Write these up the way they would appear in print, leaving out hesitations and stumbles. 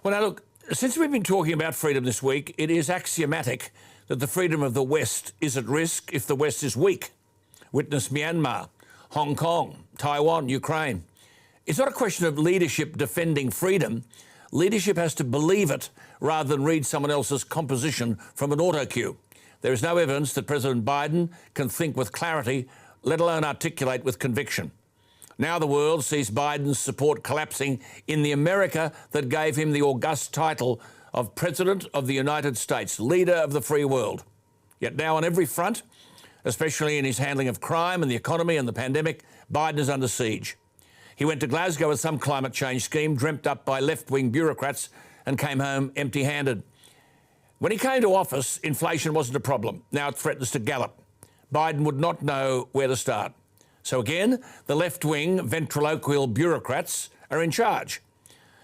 Well, now look, since we've been talking about freedom this week, it is axiomatic that the freedom of the West is at risk if the West is weak. Witness Myanmar, Hong Kong, Taiwan, Ukraine. It's not a question of leadership defending freedom. Leadership has to believe it rather than read someone else's composition from an autocue. There is no evidence that President Biden can think with clarity, let alone articulate with conviction. Now the world sees Biden's support collapsing in the America that gave him the august title of President of the United States, leader of the free world. Yet now on every front, especially in his handling of crime and the economy and the pandemic, Biden is under siege. He went to Glasgow with some climate change scheme dreamt up by left-wing bureaucrats and came home empty-handed. When he came to office, inflation wasn't a problem. Now it threatens to gallop. Biden would not know where to start. So again, the left-wing ventriloquial bureaucrats are in charge.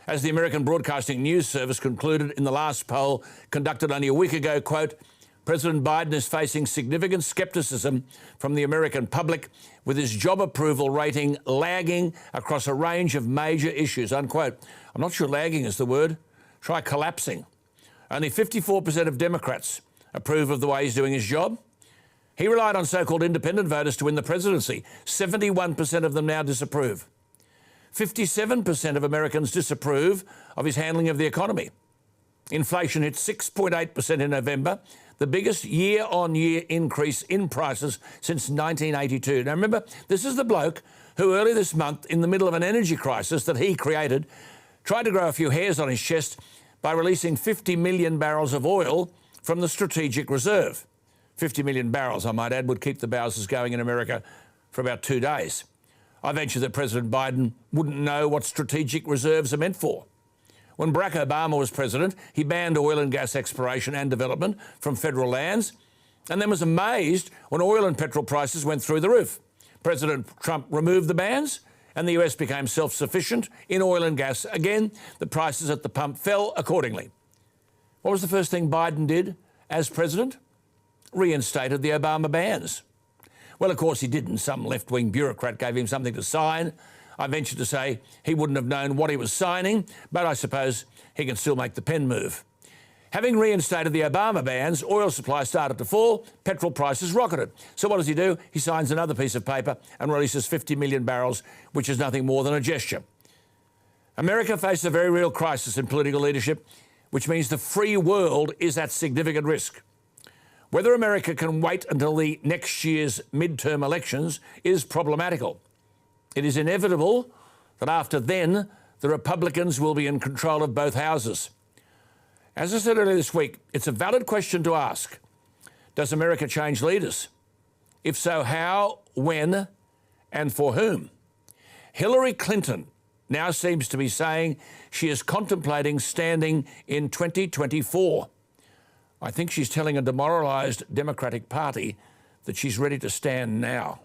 As the American Broadcasting News Service concluded in the last poll conducted only a week ago, quote, President Biden is facing significant scepticism from the American public with his job approval rating lagging across a range of major issues, unquote. I'm not sure lagging is the word. Try collapsing. Only 54% of Democrats approve of the way he's doing his job. He relied on so-called independent voters to win the presidency. 71% of them now disapprove. 57% of Americans disapprove of his handling of the economy. Inflation hit 6.8% in November, the biggest year-on-year increase in prices since 1982. Now remember, this is the bloke who early this month, in the middle of an energy crisis that he created, tried to grow a few hairs on his chest by releasing 50 million barrels of oil from the strategic reserve. 50 million barrels, I might add, would keep the Bowsers going in America for about 2 days. I venture that President Biden wouldn't know what strategic reserves are meant for. When Barack Obama was president, he banned oil and gas exploration and development from federal lands and then was amazed when oil and petrol prices went through the roof. President Trump removed the bans and the US became self-sufficient in oil and gas. Again, the prices at the pump fell accordingly. What was the first thing Biden did as president? Reinstated the Obama bans. Well, of course he didn't. Some left-wing bureaucrat gave him something to sign. I venture to say he wouldn't have known what he was signing, but I suppose he can still make the pen move. Having reinstated the Obama bans, oil supply started to fall, petrol prices rocketed. So what does he do? He signs another piece of paper and releases 50 million barrels, which is nothing more than a gesture. America faces a very real crisis in political leadership, which means the free world is at significant risk. Whether America can wait until the next year's midterm elections is problematical. It is inevitable that after then, the Republicans will be in control of both houses. As I said earlier this week, it's a valid question to ask. Does America change leaders? If so, how, when, and for whom? Hillary Clinton now seems to be saying she is contemplating standing in 2024. I think she's telling a demoralised Democratic Party that she's ready to stand now.